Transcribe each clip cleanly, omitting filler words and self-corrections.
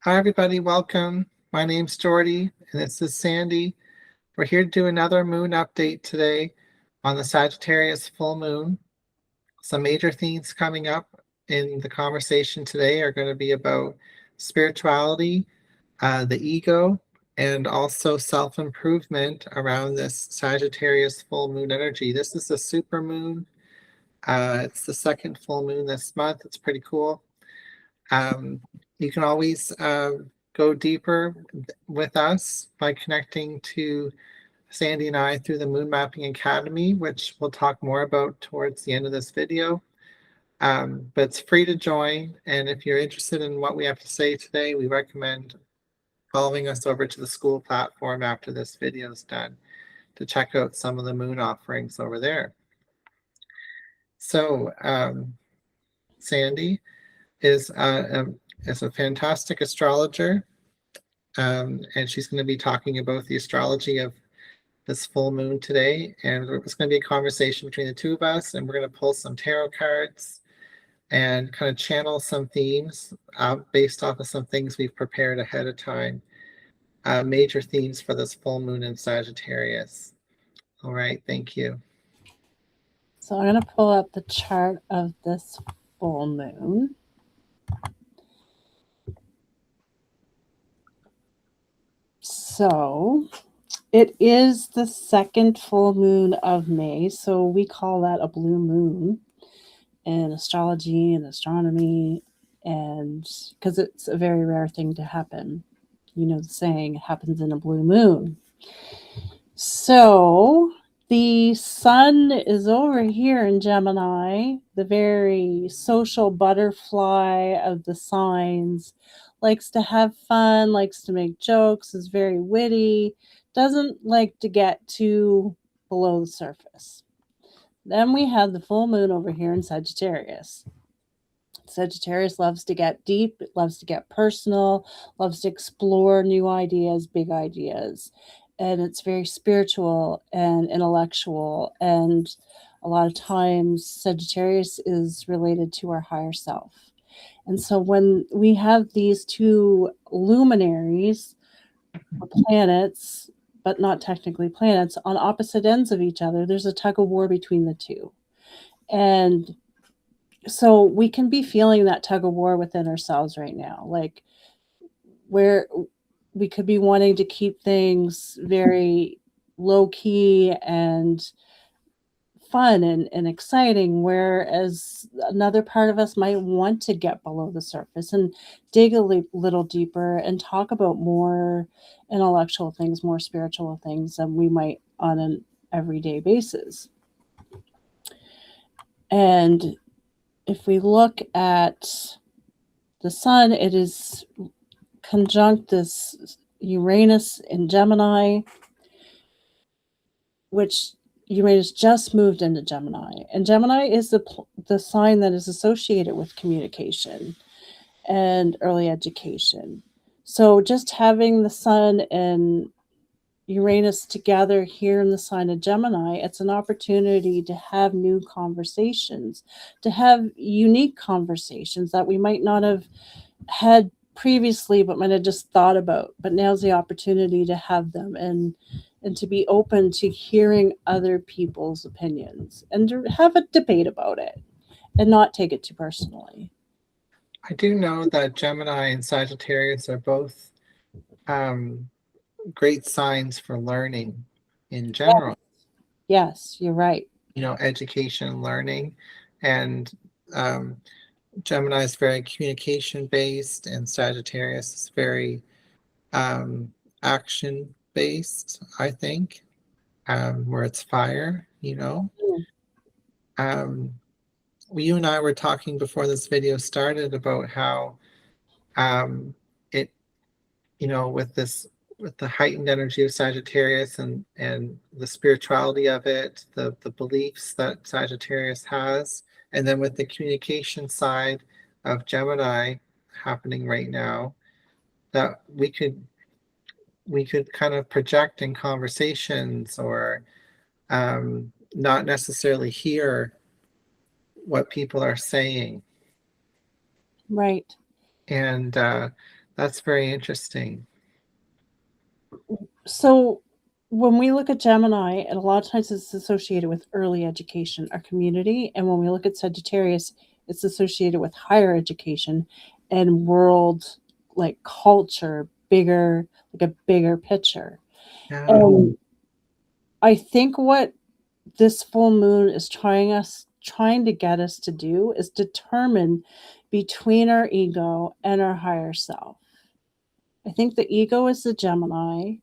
Hi, everybody. Welcome. My name's Jordy, and this is Sandy. We're here to do another moon update today on the Sagittarius full moon. Some major themes coming up in the conversation today are going to be about spirituality, the ego, and also self-improvement around this Sagittarius full moon energy. This is a super moon. It's the second full moon this month. It's pretty cool. You can always go deeper with us by connecting to Sandy and I through the Moon Mapping Academy, which we'll talk more about towards the end of this video. But it's free to join, and if you're interested in what we have to say today, we recommend following us over to the school platform after this video is done to check out some of the moon offerings over there. So Sandy is a fantastic astrologer, and she's going to be talking about the astrology of this full moon today. And it's going to be a conversation between the two of us, and we're going to pull some tarot cards and kind of channel some themes based off of some things we've prepared ahead of time. Major themes for this full moon in Sagittarius. All right, thank you. So I'm going to pull up the chart of this full moon. So it is the second full moon of May, so we call that a blue moon in astrology and astronomy, and because it's a very rare thing to happen. You know the saying, it happens in a blue moon. So the sun is over here in Gemini, the very social butterfly of the signs, likes to have fun, likes to make jokes, is very witty, doesn't like to get too below the surface. Then we have the full moon over here in Sagittarius. Sagittarius loves to get deep, loves to get personal, loves to explore new ideas, big ideas. And it's very spiritual and intellectual. And a lot of times Sagittarius is related to our higher self. And so when we have these two luminaries, or planets, but not technically planets, on opposite ends of each other, there's a tug of war between the two. And so we can be feeling that tug of war within ourselves right now, like where we could be wanting to keep things very low key and fun and exciting, whereas another part of us might want to get below the surface and dig a little deeper and talk about more intellectual things, more spiritual things than we might on an everyday basis. And if we look at the sun, it is conjunct this Uranus in Gemini, which Uranus just moved into Gemini. And Gemini is the sign that is associated with communication and early education. So just having the sun and Uranus together here in the sign of Gemini, it's an opportunity to have new conversations, to have unique conversations that we might not have had previously, but might have just thought about. But now's the opportunity to have them and to be open to hearing other people's opinions and to have a debate about it and not take it too personally. I do know that Gemini and Sagittarius are both great signs for learning in general. Yes, you're right. You know, education, learning, and Gemini is very communication based, and Sagittarius is very action based, I think, where it's fire, you know. You and I were talking before this video started about how it, you know, with the heightened energy of Sagittarius and the spirituality of it, the beliefs that Sagittarius has, and then with the communication side of Gemini happening right now, that we could kind of project in conversations or not necessarily hear what people are saying. Right. And That's very interesting. So when we look at Gemini, and a lot of times it's associated with early education, our community, and when we look at Sagittarius, it's associated with higher education and world, like culture, bigger, like a bigger picture. Yeah. And I think what this full moon is trying to get us to do is determine between our ego and our higher self. I think the ego is the Gemini.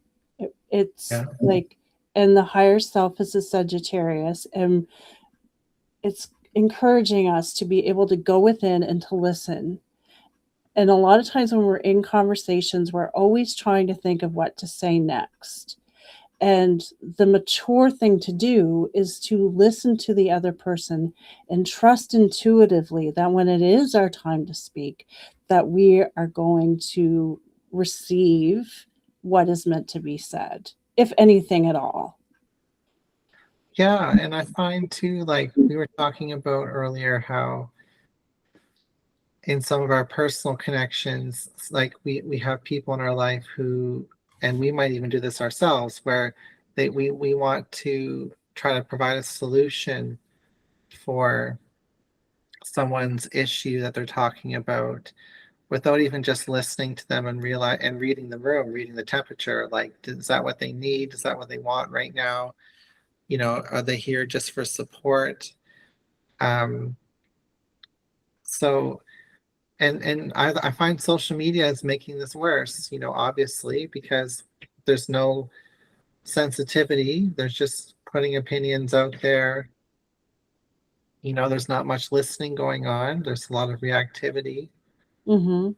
It's Yeah. like, and the higher self is the Sagittarius, and it's encouraging us to be able to go within and to listen. And a lot of times when we're in conversations, we're always trying to think of what to say next. And the mature thing to do is to listen to the other person and trust intuitively that when it is our time to speak, that we are going to receive what is meant to be said, if anything at all. Yeah, and I find too, like we were talking about earlier, how in some of our personal connections, like we have people in our life who, and we might even do this ourselves, where we want to try to provide a solution for someone's issue that they're talking about without even just listening to them and realize and reading the room, reading the temperature. Like, is that what they need? Is that what they want right now? Are they here just for support? Um, so and I find social media is making this worse, obviously, because there's no sensitivity. There's just putting opinions out there. There's not much listening going on. There's a lot of reactivity. Mm-hmm.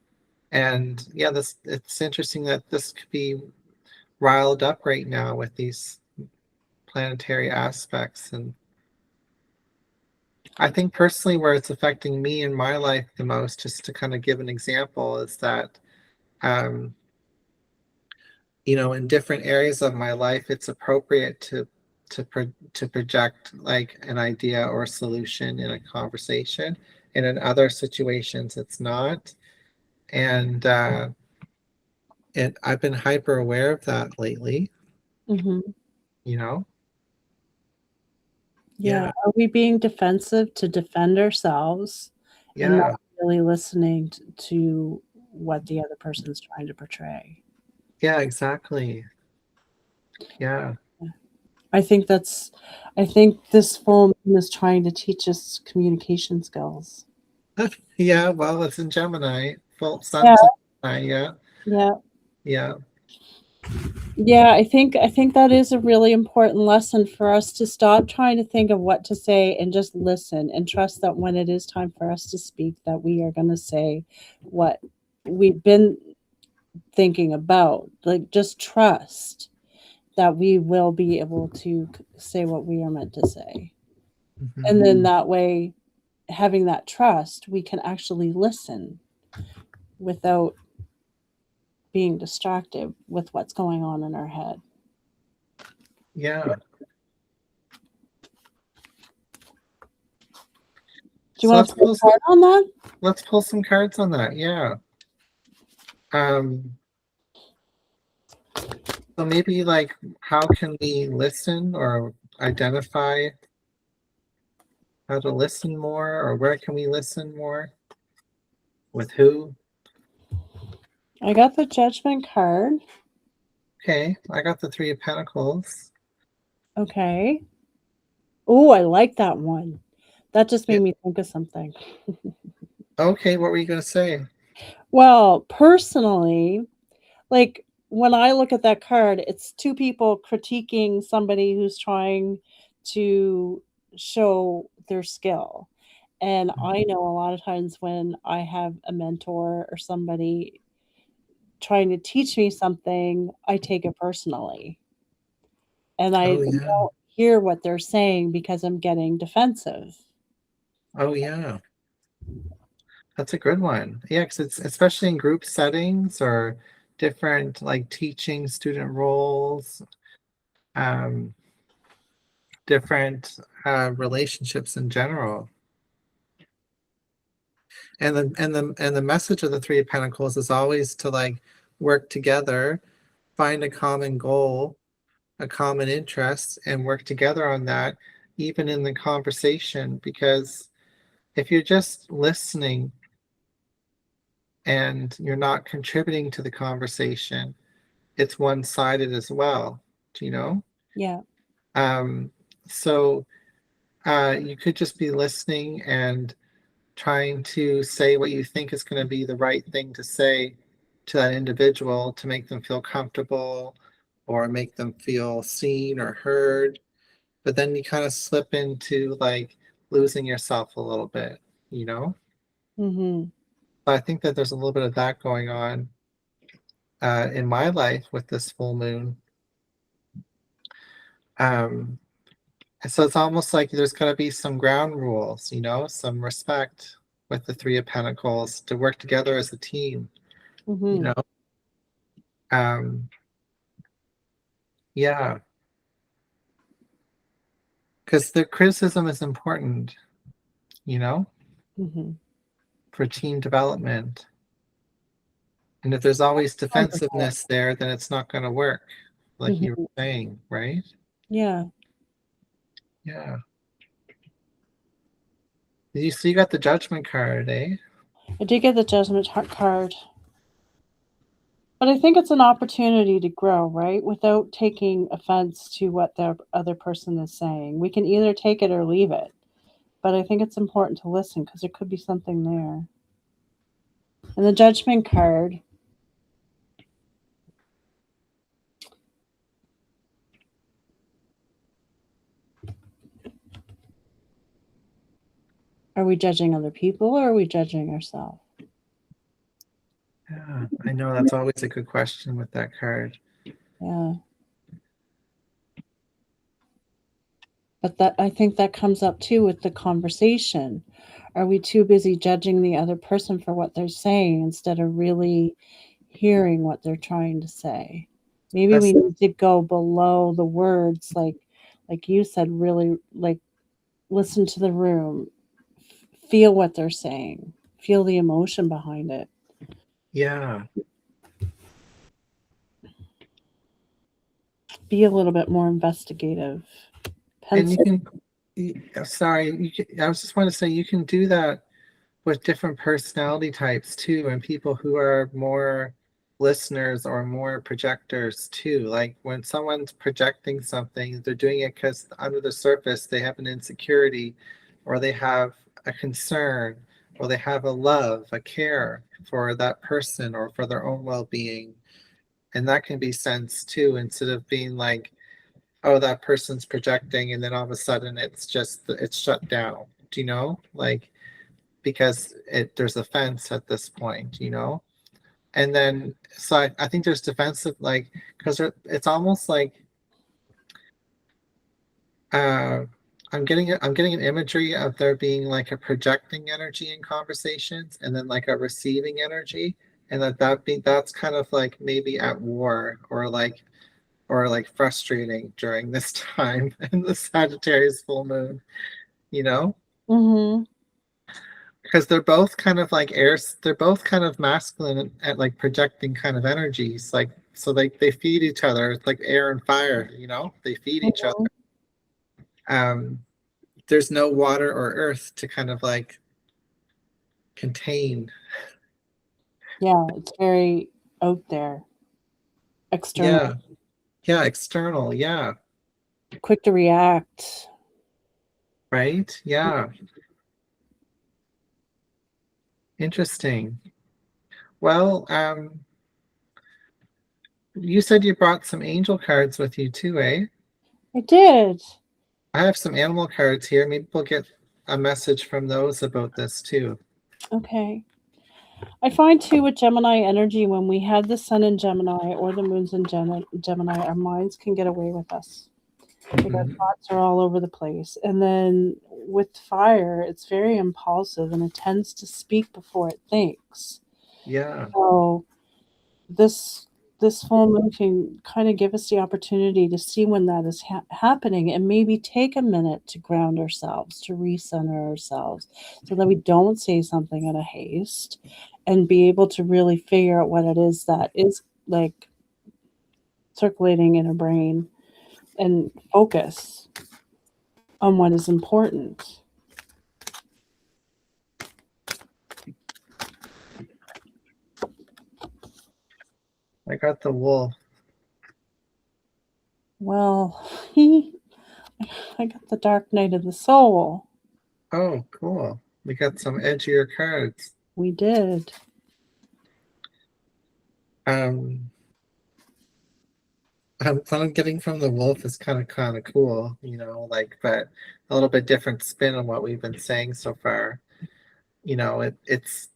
And yeah, it's interesting that this could be riled up right now with these planetary aspects. And I think personally where it's affecting me in my life the most, just to kind of give an example, is that um, in different areas of my life, it's appropriate to project like an idea or a solution in a conversation, and in other situations, it's not. And I've been hyper aware of that lately. Mm-hmm. You know, Yeah. yeah, Are we being defensive to defend ourselves and yeah, not really listening to what the other person's trying to portray? yeah, exactly. Yeah, I think this film is trying to teach us communication skills. yeah. Well, it's in Gemini, full Yeah, sun's in Gemini. Yeah, yeah. yeah, Yeah, I think that is a really important lesson for us to stop trying to think of what to say and just listen and trust that when it is time for us to speak that we are going to say what we've been thinking about. Like just trust that we will be able to say what we are meant to say. hmm, And then that way, having that trust, we can actually listen without being distracted with what's going on in our head. yeah. Do you So want to pull a card on that? let's pull some cards on that. Yeah. Um, so maybe like how can we listen or identify how to listen more, or where can we listen more? With who? I got the Judgment card. Okay, I got the Three of Pentacles. Okay. Oh, I like that one. That just Yeah. made me think of something. Okay, what were you gonna say? Well, personally, like when I look at that card, it's two people critiquing somebody who's trying to show their skill. And I know a lot of times when I have a mentor or somebody trying to teach me something, I take it personally. And I Oh yeah. don't hear what they're saying because I'm getting defensive. Oh yeah. That's a good one. Yeah, because it's especially in group settings or different like teaching student roles, um, different relationships in general. And the message of the Three of Pentacles is always to like work together, find a common goal, a common interest, and work together on that, even in the conversation. Because if you're just listening and you're not contributing to the conversation, it's one-sided as well. Do you know? Yeah. Um, so you could just be listening and trying to say what you think is going to be the right thing to say to that individual to make them feel comfortable or make them feel seen or heard. But then you kind of slip into like losing yourself a little bit, you know? Mm-hmm. But I think that there's a little bit of that going on in my life with this full moon. Um, so it's almost like there's got to be some ground rules, you know, some respect with the Three of Pentacles to work together as a team, you Mm-hmm. know? Um, yeah, because the criticism is important, you know, Mm-hmm. for team development. And if there's always defensiveness there, then it's not going to work, like you Mm-hmm. were saying, right? Yeah. Yeah. You see, you got the Judgment card, eh? I did get the Judgment card. But I think it's an opportunity to grow, right? Without taking offense to what the other person is saying. We can either take it or leave it. But I think it's important to listen because there could be something there. And the Judgment card, are we judging other people or are we judging ourselves? Yeah, I know that's always a good question with that card. Yeah. But that I think that comes up too with the conversation. Are we too busy judging the other person for what they're saying instead of really hearing what they're trying to say? Maybe That's we need to go below the words, like you said, really like listen to the room, feel what they're saying, feel the emotion behind it. yeah. Be a little bit more investigative. And you Pencil. can, sorry, I was just want to say you can do that with different personality types too, and people who are more listeners or more projectors too. Like when someone's projecting something, they're doing it because under the surface they have an insecurity, or they have a concern, or they have a love, a care for that person or for their own well-being. And that can be sensed too, instead of being like, oh, that person's projecting, and then all of a sudden it's shut down. Do you know? Like, because there's offense at this point, you know? And then so I think there's defensive, like, because it's almost like uh I'm getting an imagery of there being like a projecting energy in conversations and then like a receiving energy, and that's kind of like maybe at war, or like frustrating during this time in the Sagittarius full moon, you know? Mm-hmm. Because they're both kind of like airs, they're both kind of masculine at like projecting kind of energies. Like, so they feed each other. It's like air and fire, you know? They feed each other. Mm-hmm. Um, there's no water or earth to kind of like contain. Yeah, it's very out there, external, Yeah. Yeah, external. Yeah. quick to react. Right? Yeah. Interesting. Well, you said you brought some angel cards with you too, eh? I did. I have some animal cards here. Maybe we'll get a message from those about this too. Okay. I find too with Gemini energy, when we have the sun in Gemini or the moon's in Gemini, our minds can get away with us. Like our Mhm. thoughts are all over the place. And then with fire, it's very impulsive and it tends to speak before it thinks. Yeah. So this this full moon can kind of give us the opportunity to see when that is happening and maybe take a minute to ground ourselves, to recenter ourselves, so that we don't say something in a haste and be able to really figure out what it is that is like circulating in our brain and focus on what is important. I got the wolf. Well, I got the Dark Night of the Soul. Oh, cool. We got some edgier cards. We did. What I'm getting from the wolf is kind of cool, you know, like, but a little bit different spin on what we've been saying so far. You know, it's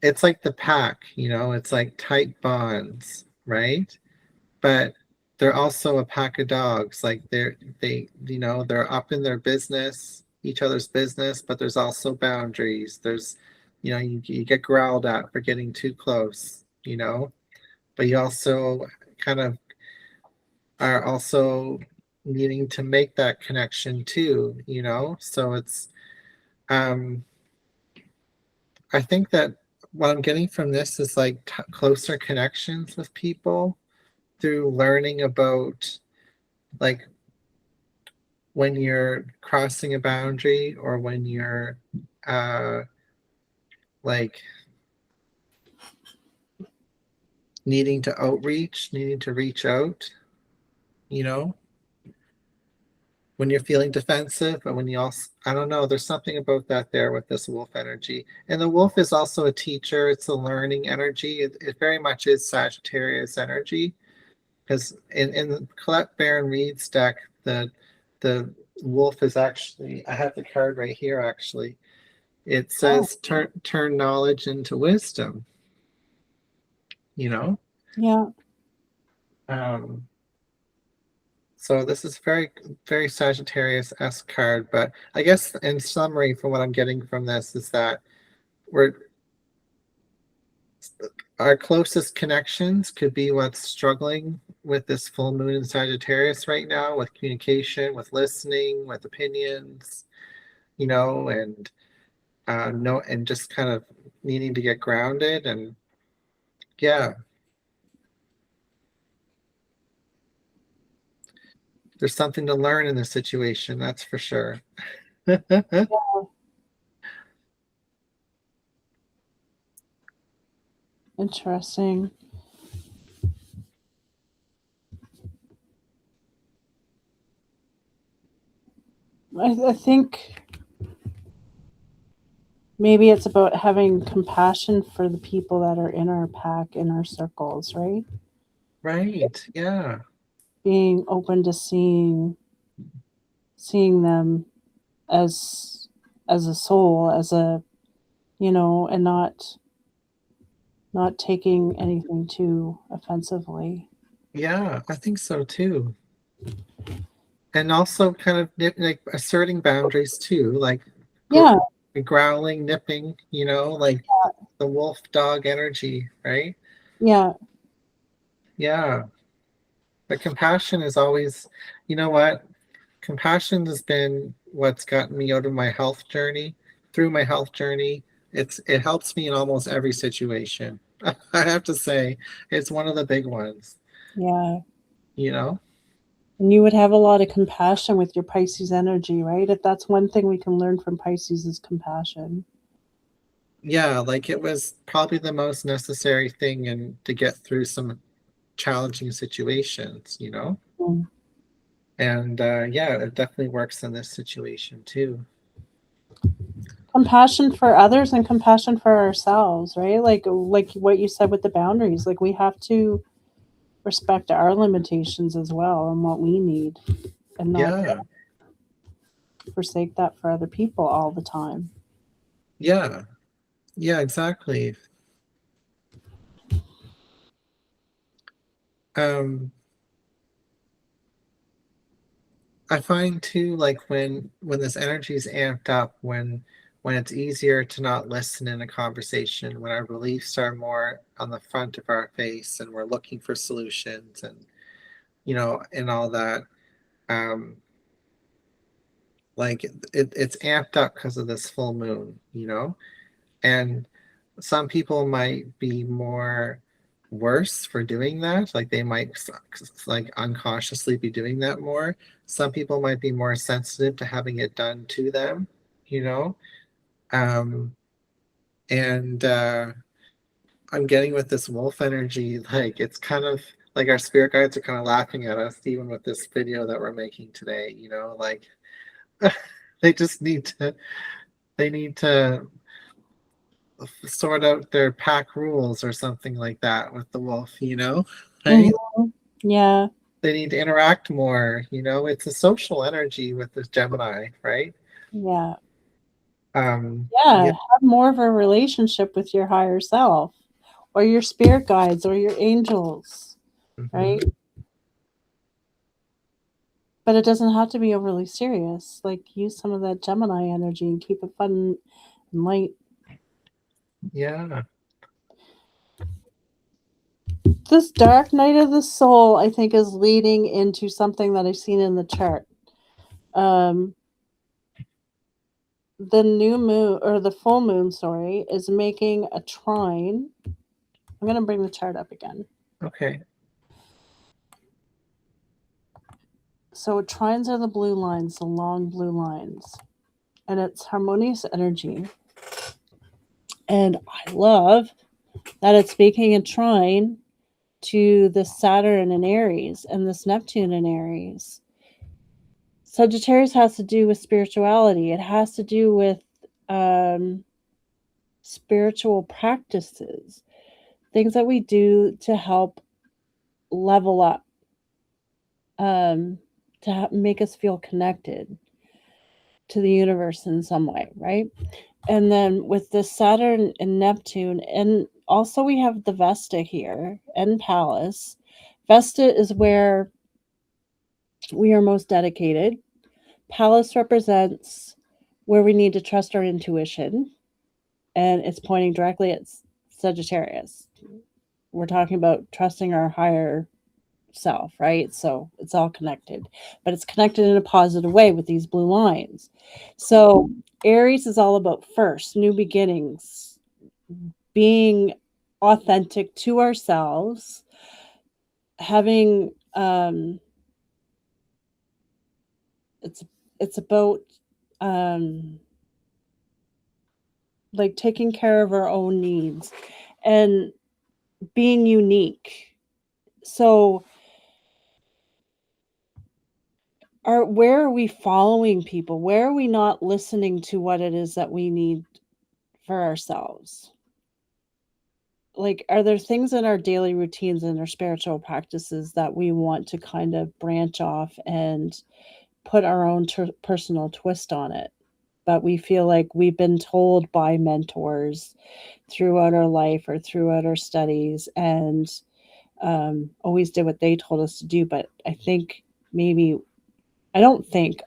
it's like the pack, you know, it's like tight bonds, right? But they're also a pack of dogs. Like they you know, they're up in their business, each other's business, but there's also boundaries. There's, you know, you get growled at for getting too close, you know, but you also kind of are also needing to make that connection too, you know? So it's um I think that what I'm getting from this is like closer connections with people through learning about like when you're crossing a boundary or when you're uh like needing to outreach, needing to reach out, you know, when you're feeling defensive, but when you also, I don't know, there's something about that there with this wolf energy. And the wolf is also a teacher, it's a learning energy. It very much is Sagittarius energy. Because in the Colette Baron Reed's deck, the wolf is actually, I have the card right here actually. It Oh, says turn knowledge into wisdom, you know? yeah. Um, so this is very Sagittarius-esque card, but I guess in summary, for what I'm getting from this is that we're our closest connections could be what's struggling with this full moon in Sagittarius right now, with communication, with listening, with opinions, you know, and no, and just kind of needing to get grounded. And yeah, there's something to learn in this situation, that's for sure. Interesting. I think maybe it's about having compassion for the people that are in our pack, in our circles, right? Right, yeah, Being open to seeing them as a soul, as a, you know, and not taking anything too offensively. yeah, I think so too. And also kind of like asserting boundaries too, like Yeah, growling, nipping, you know, like the wolf dog energy, right? yeah, Yeah. But compassion is always, you know what? Compassion has been what's gotten me out of my health journey, through my health journey. It helps me in almost every situation. I have to say, it's one of the big ones, yeah. you know? And you would have a lot of compassion with your Pisces energy, right? If that's one thing we can learn from Pisces is compassion. Yeah, like it was probably the most necessary thing and to get through some challenging situations, you know? Mm. And yeah, it definitely works in this situation too. Compassion for others and compassion for ourselves, right? Like what you said with the boundaries. Like we have to respect our limitations as well and what we need and not Yeah, forsake that for other people all the time. yeah, yeah, exactly. Um, I find too, like when this energy is amped up, when when it's easier to not listen in a conversation, when our beliefs are more on the front of our face and we're looking for solutions and, and all that. Um, like it's amped up because of this full moon, and some people might be more worse for doing that. Like they might like unconsciously be doing that more. Some people might be more sensitive to having it done to them, you know. Um, and I'm getting with this wolf energy, like it's kind of like our spirit guides are kind of laughing at us, even with this video that we're making today. Like they just need to sort out their pack rules or something like that with the wolf, right? Mm-hmm. Yeah. They need to interact more, it's a social energy with this Gemini, right? Yeah. Yeah. Yeah. Have more of a relationship with your higher self or your spirit guides or your angels, right? But it doesn't have to be overly serious. Like use some of that Gemini energy and keep it fun and light. Yeah. This dark night of the soul, I think, is leading into something that I've seen in the chart. The new moon or the full moon, sorry, is making a trine. I'm going to bring the chart up again. Okay. So trines are the blue lines, the long blue lines, and it's harmonious energy. And I love that it's making a trine to the Saturn in Aries and this Neptune in Aries. Sagittarius has to do with spirituality. It has to do with spiritual practices, things that we do to help level up, to make us feel connected to the universe in some way, right? And then with the Saturn and Neptune, and also we have the Vesta here and Pallas. Vesta is where we are most dedicated. Pallas represents where we need to trust our intuition, and it's pointing directly at Sagittarius. We're talking about trusting our higher self, right? So it's all connected, but it's connected in a positive way with these blue lines. So Aries is all about first, new beginnings, being authentic to ourselves, having it's about like taking care of our own needs and being unique. So where are we following people? Where are we not listening to what it is that we need for ourselves? Like, are there things in our daily routines and our spiritual practices that we want to kind of branch off and put our own personal twist on it? But we feel like we've been told by mentors throughout our life or throughout our studies and always did what they told us to do. But I think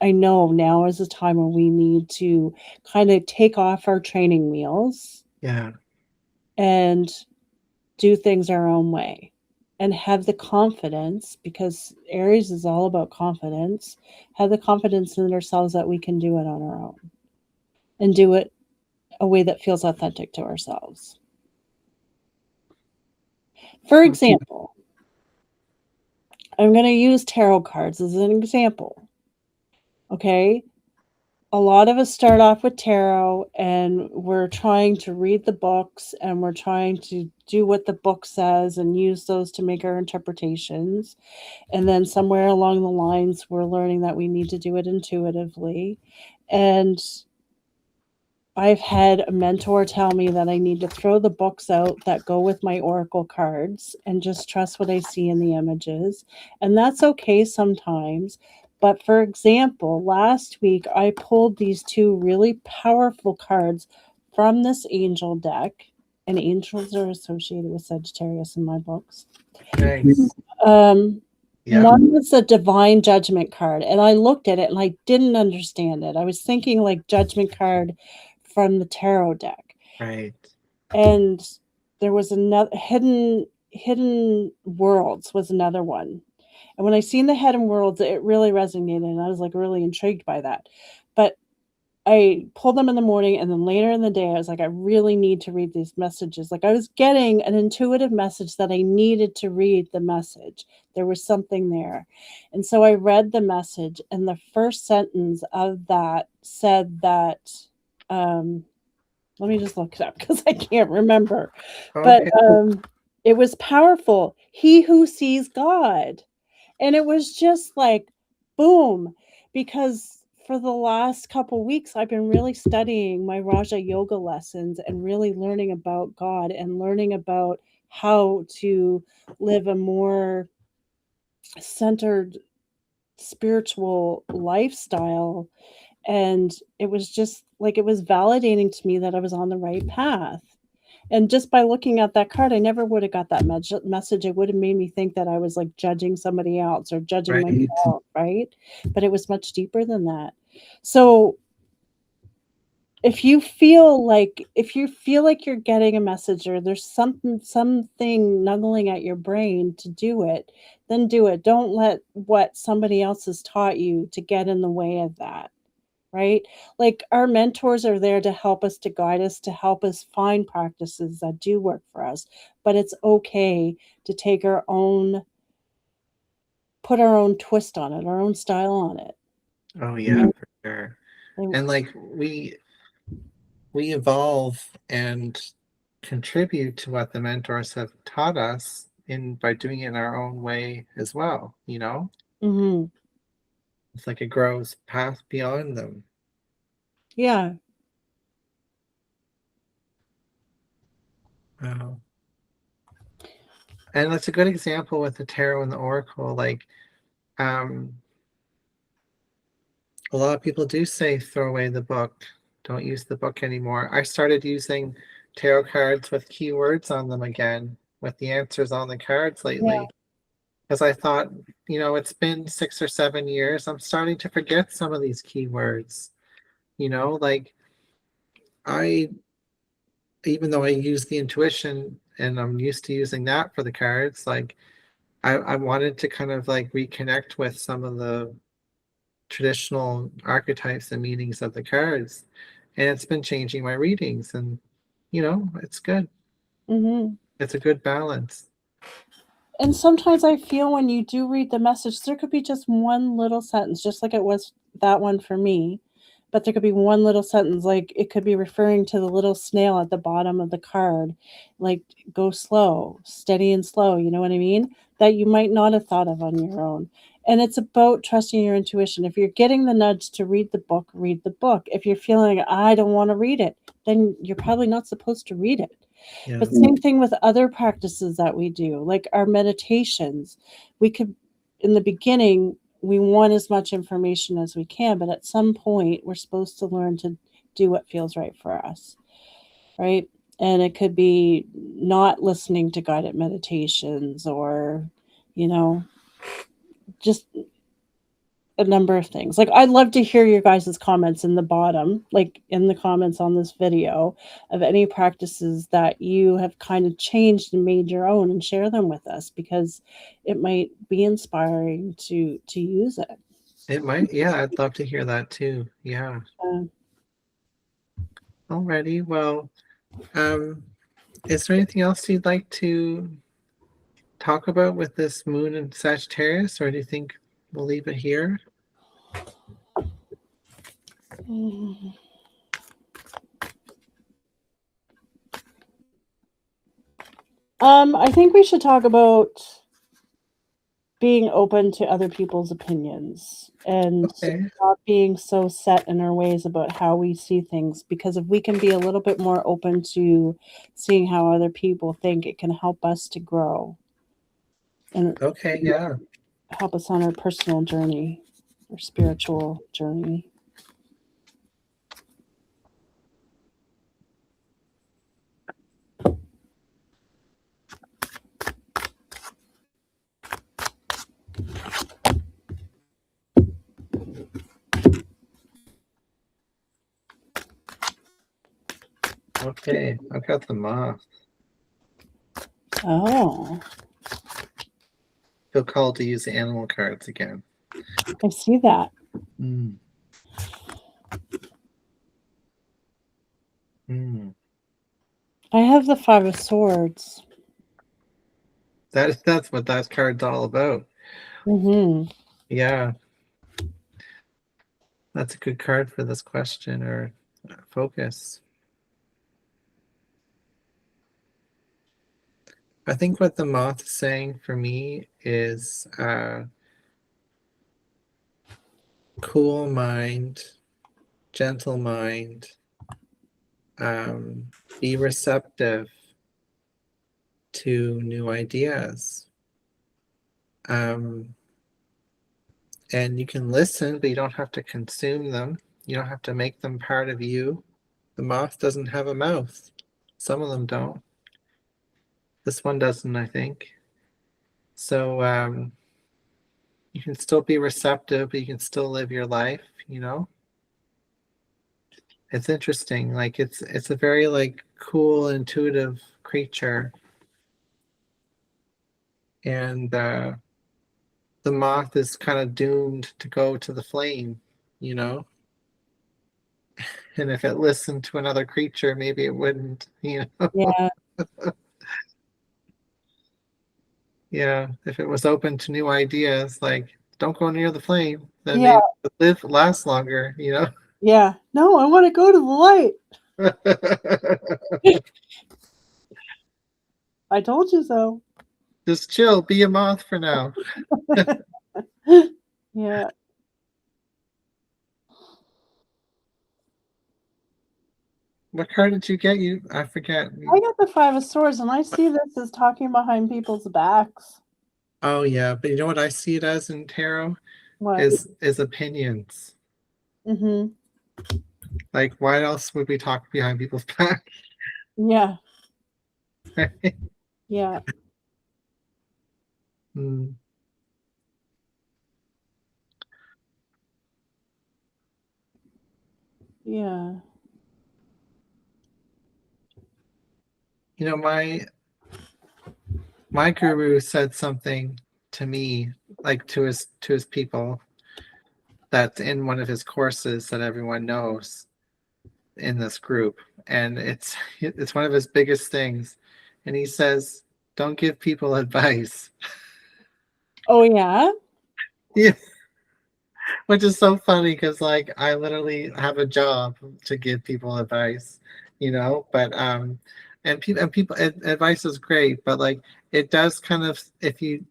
I know now is the time when we need to kind of take off our training wheels. Yeah. And do things our own way and have the confidence, because Aries is all about confidence, have the confidence in ourselves that we can do it on our own and do it a way that feels authentic to ourselves. For example, I'm going to use tarot cards as an example. Okay. A lot of us start off with tarot and we're trying to read the books and we're trying to do what the book says and use those to make our interpretations. And then somewhere along the lines, we're learning that we need to do it intuitively. And I've had a mentor tell me that I need to throw the books out that go with my oracle cards and just trust what I see in the images. And that's okay sometimes. But for example, last week I pulled these two really powerful cards from this angel deck, and angels are associated with Sagittarius in my books. Nice. Yeah. One was a divine judgment card, and I looked at it and I didn't understand it. I was thinking like judgment card from the tarot deck. Right. And there was another hidden worlds was another one. And when I seen the hidden worlds, it really resonated, and I was like really intrigued by that. But I pulled them in the morning, and then later in the day, I was like, I really need to read these messages. Like I was getting an intuitive message that I needed to read the message. There was something there. And so I read the message, and the first sentence of that said that, let me just look it up because I can't remember. But Okay. it was powerful. He who sees God. And it was just like, boom, because for the last couple weeks, I've been really studying my Raja yoga lessons and really learning about God and learning about how to live a more centered spiritual lifestyle. And it was just like, it was validating to me that I was on the right path. And just by looking at that card, I never would have got that message. It would have made me think that I was like judging somebody else or judging Right. myself, right? But it was much deeper than that. So if you feel like you're getting a message, or there's something nuggling at your brain to do it, then do it. Don't let what somebody else has taught you to get in the way of that. Right? Like our mentors are there to help us, to guide us, to help us find practices that do work for us. But it's okay to take put our own twist on it, our own style on it. Oh yeah, for sure. And, And like we evolve and contribute to what the mentors have taught us in by doing it in our own way as well, you know? mhm. It's like it grows past beyond them. Yeah. Wow. And that's a good example with the tarot and the oracle. Like, um, a lot of people do say throw away the book, don't use the book anymore. I started using tarot cards with keywords on them again, with the answers on the cards Yeah. lately. Because I thought, it's been 6 or 7 years. I'm starting to forget some of these keywords. Like I, even though I use the intuition and I'm used to using that for the cards, like I wanted to kind of like reconnect with some of the traditional archetypes and meanings of the cards. And it's been changing my readings, and it's good. Mhm. It's a good balance. And sometimes I feel when you do read the message, there could be just one little sentence, just like it was that one for me. But there could be one little sentence, like it could be referring to the little snail at the bottom of the card, like go slow, steady and slow, you know what I mean? That you might not have thought of on your own. And it's about trusting your intuition. If you're getting the nudge to read the book, read the book. If you're feeling, I don't want to read it, then you're probably not supposed to read it. Yeah. But same thing with other practices that we do, like our meditations. We could, in the beginning, we want as much information as we can, but at some point, we're supposed to learn to do what feels right for us, right? And it could be not listening to guided meditations, or, you know, just a number of things. Like I'd love to hear your guys' comments in the bottom, like in the comments on this video, of any practices that you have kind of changed and made your own, and share them with us, because it might be inspiring to use it. It might. Yeah, I'd love to hear that too. Yeah. Um, Alrighty. Well, um, is there anything else you'd like to talk about with this moon in Sagittarius, or do you think we'll leave it here? I think we should talk about being open to other people's opinions, and Okay. not being so set in our ways about how we see things, because if we can be a little bit more open to seeing how other people think, it can help us to grow and Okay. Yeah. help us on our personal journey or spiritual journey. Okay, I've got the moth. Oh, Feel called to use the animal cards again. I see that. Mm. Mm. I have the Five of Swords. That's what that card's all about. Mm-hmm. Yeah, that's a good card for this question or focus. I think what the moth is saying for me is cool mind, gentle mind, be receptive to new ideas. Um, and you can listen, but you don't have to consume them. You don't have to make them part of you. The moth doesn't have a mouth. Some of them don't. This one doesn't, I think. So you can still be receptive, but you can still live your life, you know? It's interesting. Like it's a very like cool, intuitive creature. And the moth is kind of doomed to go to the flame, you know? And if it listened to another creature, maybe it wouldn't, you know? Yeah. Yeah. If it was open to new ideas, like don't go near the flame, then Yeah. maybe it would last longer, you know? Yeah. No, I want to go to the light. I told you so. Just chill, be a moth for now. Yeah. What card did you get? I forget. I got the Five of Swords, and I see this as talking behind people's backs. Oh yeah, but you know what I see it as in tarot What? is opinions. Mm-hmm. Like why else would we talk behind people's back? Yeah. Yeah. Hmm. Yeah. You know, my guru said something to me, like to his people, that's in one of his courses that everyone knows in this group, and it's one of his biggest things. And he says, "Don't give people advice." Oh, yeah? Yeah, which is so funny because like I literally have a job to give people advice, you know. But and people advice is great, but like it does kind of if you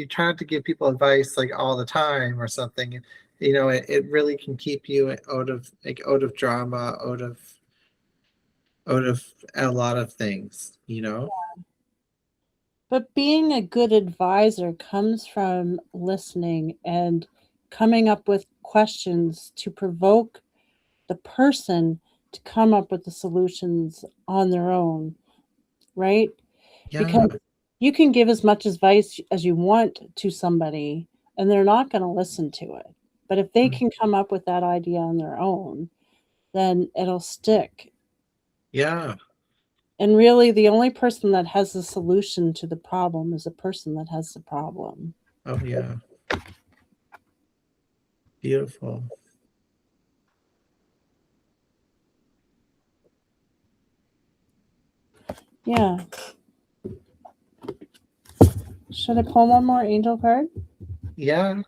try to give people advice like all the time or something, you know, it really can keep you out of drama, out of a lot of things, you know. But being a good advisor comes from listening and coming up with questions to provoke the person to come up with the solutions on their own, right? Yeah, Because you can give as much advice as you want to somebody and they're not going to listen to it. But if they can come up with that idea on their own, then it'll stick. yeah. And really, the only person that has the solution to the problem is the person that has the problem. Oh yeah, beautiful. Yeah. Should I pull one more angel card? Yeah.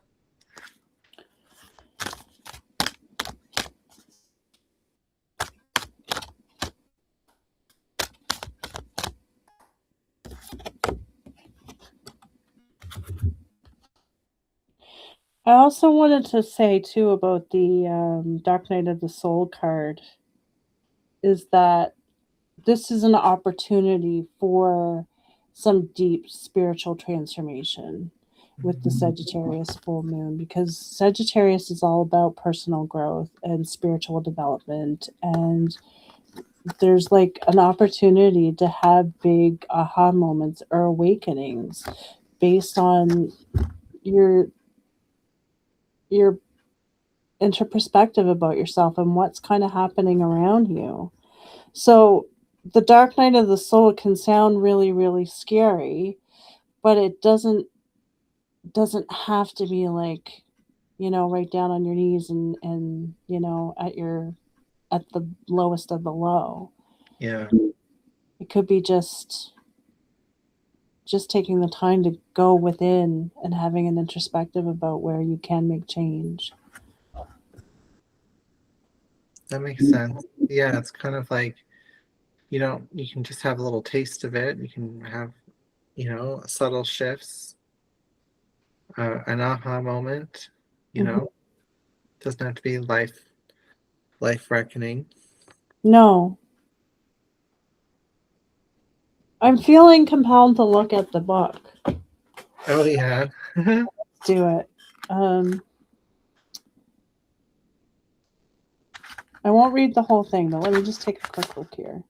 I also wanted to say, too, about the Dark Night of the Soul card is that this is an opportunity for some deep spiritual transformation with the Sagittarius full moon, because Sagittarius is all about personal growth and spiritual development, and there's like an opportunity to have big aha moments or awakenings based on your your inter perspective about yourself and what's kind of happening around you. So the dark night of the soul can sound really, really scary, but it doesn't have to be like, right down on your knees and at the lowest of the low. Yeah. It could be just taking the time to go within and having an introspective about where you can make change. That makes sense. Yeah, it's kind of like you can just have a little taste of it. You can have, subtle shifts, an aha moment, you Mhm. know. Doesn't have to be life reckoning. No. I'm feeling compelled to look at the book. Oh yeah. Do it. I won't read the whole thing, but let me just take a quick look here.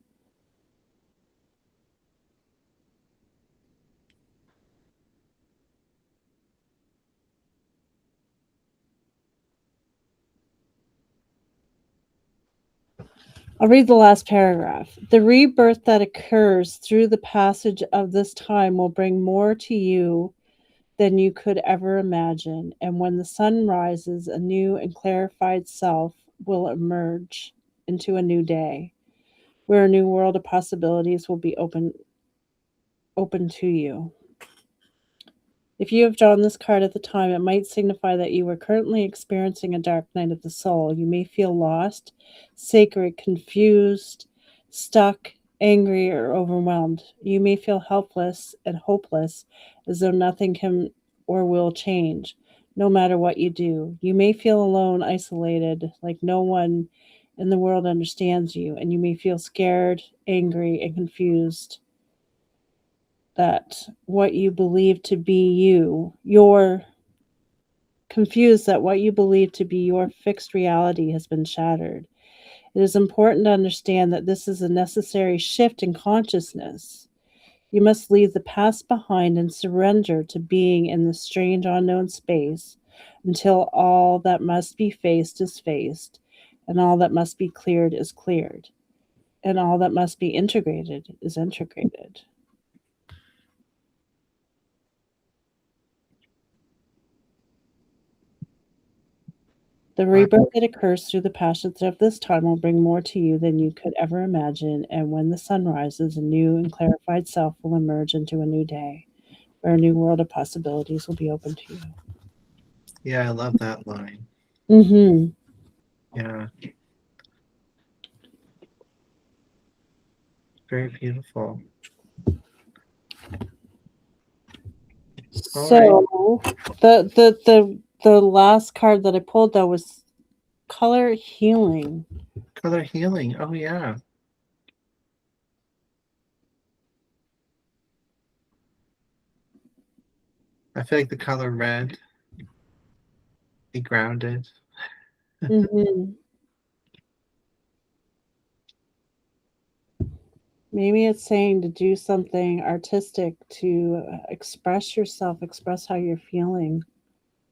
I'll read the last paragraph. The rebirth that occurs through the passage of this time will bring more to you than you could ever imagine. And when the sun rises, a new and clarified self will emerge into a new day, where a new world of possibilities will be open to you. If you have drawn this card at the time, it might signify that you are currently experiencing a dark night of the soul. You may feel lost, sacred, confused, stuck, angry, or overwhelmed. You may feel helpless and hopeless, as though nothing can or will change, no matter what you do. You may feel alone, isolated, like no one in the world understands you, and you may feel scared, angry, and confused that what you believe to be you're confused that what you believe to be your fixed reality has been shattered. It is important to understand that this is a necessary shift in consciousness. You must leave the past behind and surrender to being in this strange unknown space until all that must be faced is faced, and all that must be cleared is cleared, and all that must be integrated is integrated. The rebirth that occurs through the passions of this time will bring more to you than you could ever imagine, and when the sun rises, a new and clarified self will emerge into a new day, where a new world of possibilities will be open to you. Yeah, I love that line. Mm-hmm. Yeah. Very beautiful. All right. So the last card that I pulled though was color healing. Color healing. Oh yeah. I feel like the color red, be grounded. Mm-hmm. Maybe it's saying to do something artistic to express yourself, express how you're feeling.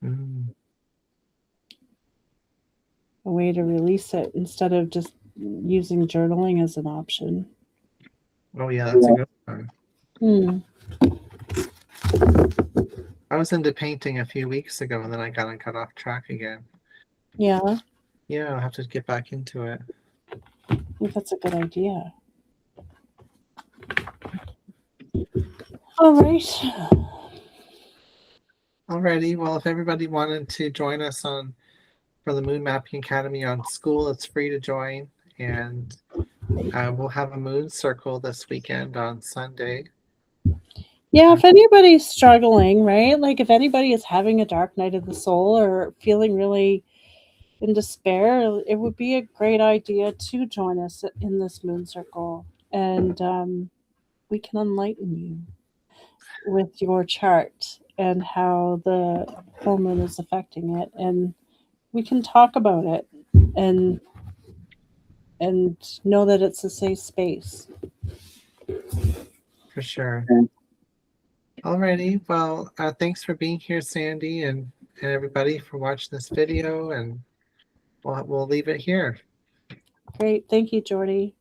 Mm. A way to release it instead of just using journaling as an option. Oh yeah, that's a good one. Hmm. I was into painting a few weeks ago and then I kind of got off track again. Yeah, Yeah, I'll have to get back into it. I think that's a good idea. All right. Alrighty. Well, if everybody wanted to join us for the Moon Mapping Academy on school, it's free to join. And we'll have a moon circle this weekend on Sunday. Yeah, if anybody's struggling, right? Like if anybody is having a dark night of the soul or feeling really in despair, it would be a great idea to join us in this moon circle. And we can enlighten you with your chart and how the full moon is affecting it. And we can talk about it and know that it's a safe space. For sure. Alrighty. Well, thanks for being here, Sandy, and everybody for watching this video. And we'll leave it here. Great. Thank you, Jordy.